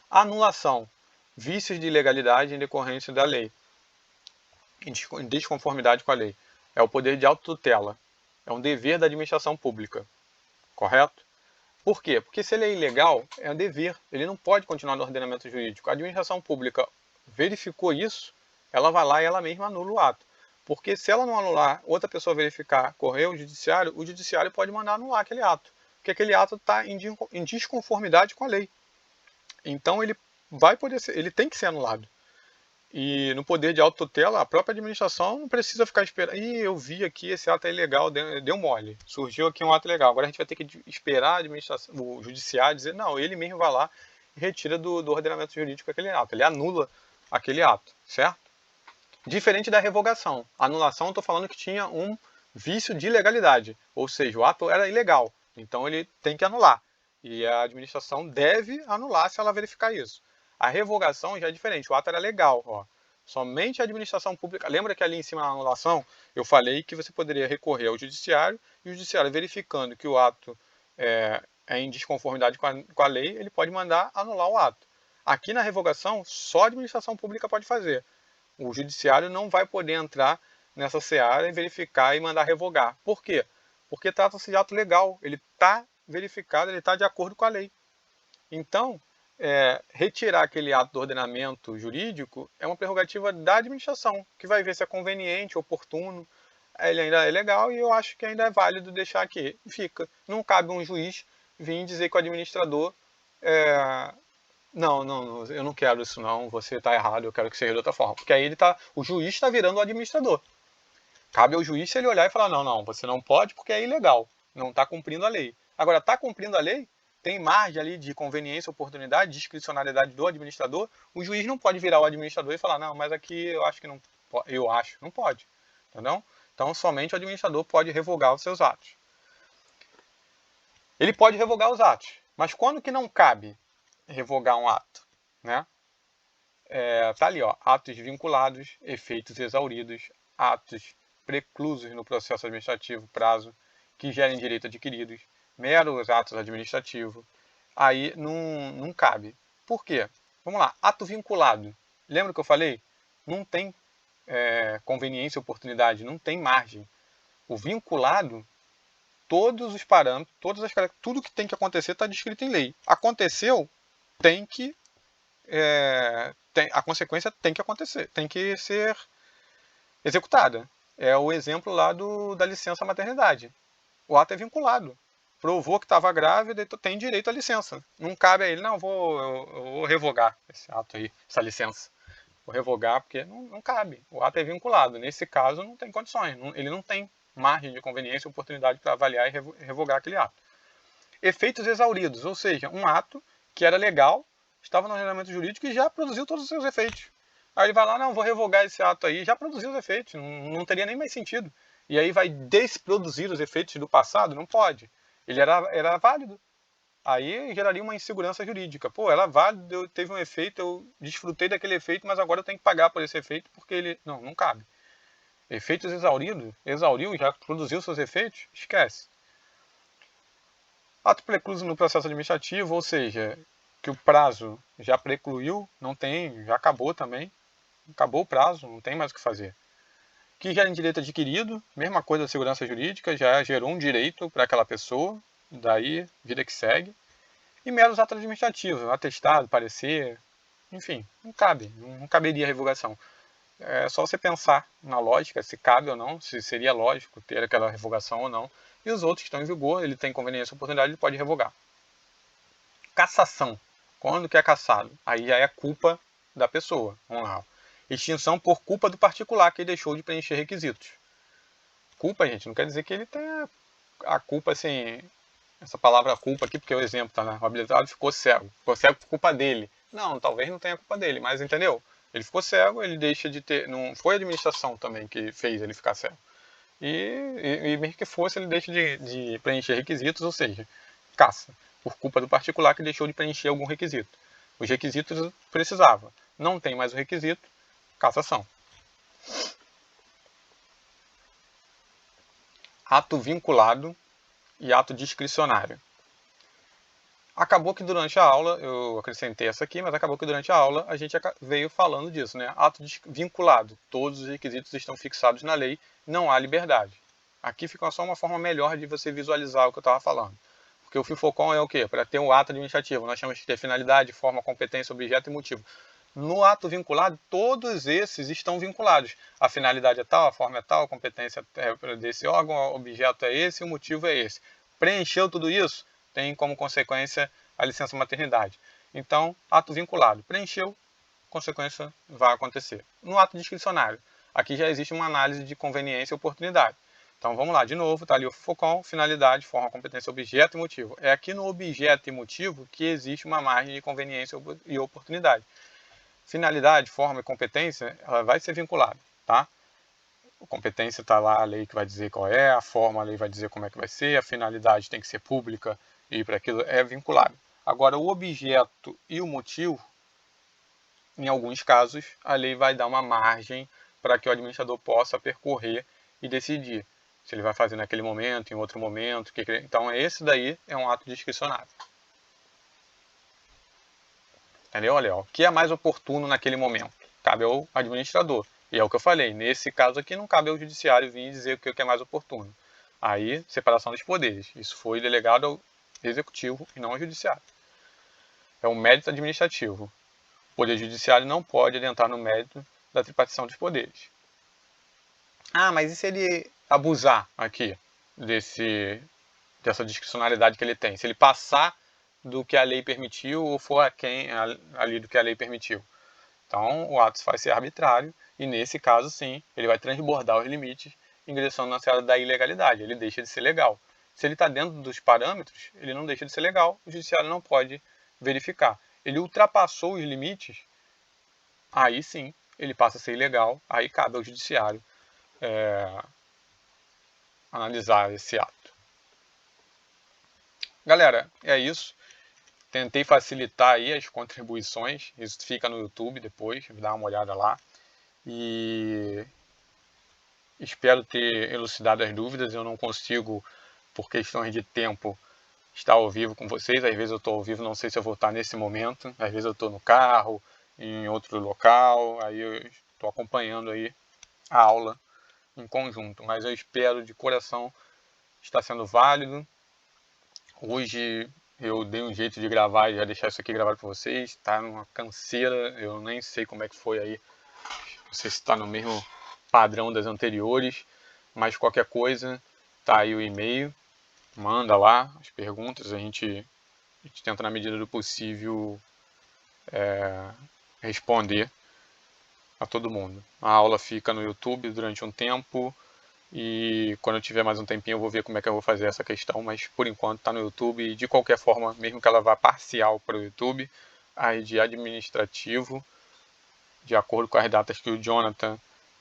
Anulação, vícios de ilegalidade em decorrência da lei, em desconformidade com a lei. É o poder de autotutela, é um dever da administração pública, correto? Por quê? Porque se ele é ilegal, é um dever, ele não pode continuar no ordenamento jurídico. A administração pública verificou isso, ela vai lá e ela mesma anula o ato. Porque se ela não anular, outra pessoa verificar, correr ao judiciário, o judiciário pode mandar anular aquele ato. Porque aquele ato está em desconformidade com a lei. Então ele vai poder ser, ele tem que ser anulado. E no poder de autotutela, a própria administração não precisa ficar esperando. Ih, eu vi aqui, esse ato é ilegal, deu mole. Surgiu aqui um ato legal. Agora a gente vai ter que esperar a administração, o judiciário dizer, não, ele mesmo vai lá e retira do ordenamento jurídico aquele ato. Ele anula aquele ato, certo? Diferente da revogação. A anulação, eu estou falando que tinha um vício de ilegalidade. Ou seja, o ato era ilegal. Então ele tem que anular. E a administração deve anular se ela verificar isso. A revogação já é diferente, o ato era legal. Somente a administração pública... Lembra que ali em cima na anulação eu falei que você poderia recorrer ao judiciário e o judiciário verificando que o ato é em desconformidade com a lei, ele pode mandar anular o ato. Aqui na revogação, só a administração pública pode fazer. O judiciário não vai poder entrar nessa seara e verificar e mandar revogar. Por quê? Porque trata-se de ato legal, ele está verificado, ele está de acordo com a lei. Então, retirar aquele ato do ordenamento jurídico é uma prerrogativa da administração, que vai ver se é conveniente, oportuno, ele ainda é legal e eu acho que ainda é válido deixar aqui. Fica. Não cabe um juiz vir dizer que o administrador não, eu não quero isso não, você está errado, eu quero que seja de outra forma. Porque aí o juiz está virando o administrador. Cabe ao juiz se ele olhar e falar, não, você não pode porque é ilegal, não está cumprindo a lei. Agora, está cumprindo a lei, tem margem ali de conveniência, oportunidade, discricionariedade do administrador, o juiz não pode virar o administrador e falar, não, mas aqui eu acho que não pode. Não pode. Entendeu? Então, somente o administrador pode revogar os seus atos. Ele pode revogar os atos, mas quando que não cabe revogar um ato? Né? Tá ali, atos vinculados, efeitos exauridos, atos preclusos no processo administrativo, prazo, que gerem direito adquiridos, meros atos administrativos, aí não cabe. Por quê? Vamos lá, ato vinculado. Lembra que eu falei? Não tem conveniência, oportunidade, não tem margem. O vinculado, todos os parâmetros, tudo que tem que acontecer está descrito em lei. Aconteceu, a consequência tem que acontecer, tem que ser executada. É o exemplo lá da licença maternidade. O ato é vinculado. Provou que estava grávida, tem direito à licença. Não cabe a ele, não, eu vou revogar esse ato aí, essa licença. Vou revogar porque não cabe. O ato é vinculado. Nesse caso, não tem condições. Ele não tem margem de conveniência e oportunidade para avaliar e revogar aquele ato. Efeitos exauridos, ou seja, um ato que era legal, estava no ordenamento jurídico e já produziu todos os seus efeitos. Aí ele vai lá, não, vou revogar esse ato aí, já produziu os efeitos, não teria nem mais sentido. E aí vai desproduzir os efeitos do passado? Não pode. Ele era válido. Aí geraria uma insegurança jurídica. Pô, era válido, teve um efeito, eu desfrutei daquele efeito, mas agora eu tenho que pagar por esse efeito porque ele... Não cabe. Efeitos exauridos, exauriu, já produziu seus efeitos, esquece. Ato precluso no processo administrativo, ou seja, que o prazo já precluiu, não tem, já acabou também. Acabou o prazo, não tem mais o que fazer. Que gera em direito adquirido, mesma coisa da segurança jurídica, já gerou um direito para aquela pessoa, daí vida que segue. E meros atos administrativos, atestado, parecer, enfim, não cabe, não caberia a revogação. É só você pensar na lógica, se cabe ou não, se seria lógico ter aquela revogação ou não. E os outros que estão em vigor, ele tem conveniência ou oportunidade, ele pode revogar. Cassação. Quando que é cassado? Aí já é culpa da pessoa. Vamos lá. Extinção por culpa do particular que deixou de preencher requisitos. Culpa, gente, não quer dizer que ele tenha a culpa, assim, essa palavra culpa aqui, porque é o exemplo, tá, né? O habilitado ficou cego por culpa dele. Não, talvez não tenha culpa dele, mas entendeu? Ele ficou cego, ele deixa de ter... Não foi a administração também que fez ele ficar cego. E mesmo que fosse, ele deixa de preencher requisitos, ou seja, caça, por culpa do particular que deixou de preencher algum requisito. Os requisitos precisava. Não tem mais o requisito, cassação. Ato vinculado e ato discricionário. Acabou que durante a aula, eu acrescentei essa aqui, mas acabou que durante a aula a gente veio falando disso, né? Ato vinculado, todos os requisitos estão fixados na lei, não há liberdade. Aqui fica só uma forma melhor de você visualizar o que eu estava falando. Porque o FIFOCOM é o quê? Para ter um ato administrativo, nós temos que ter finalidade, forma, competência, objeto e motivo. No ato vinculado, todos esses estão vinculados. A finalidade é tal, a forma é tal, a competência é desse órgão, o objeto é esse, o motivo é esse. Preencheu tudo isso? Tem como consequência a licença maternidade. Então, ato vinculado. Preencheu, consequência vai acontecer. No ato discricionário, aqui já existe uma análise de conveniência e oportunidade. Então vamos lá, de novo, está ali o FOCOM, finalidade, forma, competência, objeto e motivo. É aqui no objeto e motivo que existe uma margem de conveniência e oportunidade. Finalidade, forma e competência, ela vai ser vinculada, tá? A competência está lá, a lei que vai dizer qual é, a forma, a lei vai dizer como é que vai ser, a finalidade tem que ser pública e para aquilo é vinculado. Agora, o objeto e o motivo, em alguns casos, a lei vai dar uma margem para que o administrador possa percorrer e decidir se ele vai fazer naquele momento, em outro momento. Então, esse daí é um ato discricionário. Entendeu? Olha, o que é mais oportuno naquele momento? Cabe ao administrador. E é o que eu falei, nesse caso aqui não cabe ao judiciário vir dizer o que é mais oportuno. Aí, separação dos poderes. Isso foi delegado ao executivo e não ao judiciário. É um mérito administrativo. O poder judiciário não pode adentrar no mérito da tripartição dos poderes. Ah, mas e se ele abusar aqui dessa discricionalidade que ele tem? Se ele passar do que a lei permitiu ou for aquém ali do que a lei permitiu? Então, o ato vai ser arbitrário e, nesse caso, sim, ele vai transbordar os limites, ingressando na seara da ilegalidade. Ele deixa de ser legal. Se ele está dentro dos parâmetros, ele não deixa de ser legal, o judiciário não pode verificar. Ele ultrapassou os limites, aí sim, ele passa a ser ilegal, aí cabe ao judiciário analisar esse ato. Galera, é isso. Tentei facilitar aí as contribuições, isso fica no YouTube depois, dá uma olhada lá. E espero ter elucidado as dúvidas. Eu não consigo, por questões de tempo, estar ao vivo com vocês. Às vezes eu estou ao vivo, não sei se eu vou estar nesse momento. Às vezes eu estou no carro, em outro local. Aí eu estou acompanhando aí a aula em conjunto. Mas eu espero de coração estar sendo válido. Hoje eu dei um jeito de gravar e já deixar isso aqui gravado para vocês. Está numa canseira, eu nem sei como é que foi aí. Não sei se está no mesmo padrão das anteriores, mas qualquer coisa, tá aí o e-mail, manda lá as perguntas, a gente tenta na medida do possível responder a todo mundo. A aula fica no YouTube durante um tempo e quando eu tiver mais um tempinho eu vou ver como é que eu vou fazer essa questão, mas por enquanto está no YouTube e de qualquer forma, mesmo que ela vá parcial para o YouTube, aí de administrativo de acordo com as datas que o Jonathan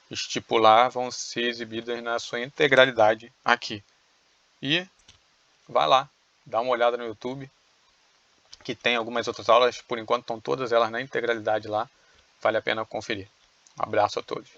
estipular, vão ser exibidas na sua integralidade aqui. E vai lá, dá uma olhada no YouTube, que tem algumas outras aulas, por enquanto estão todas elas na integralidade lá, vale a pena conferir. Um abraço a todos.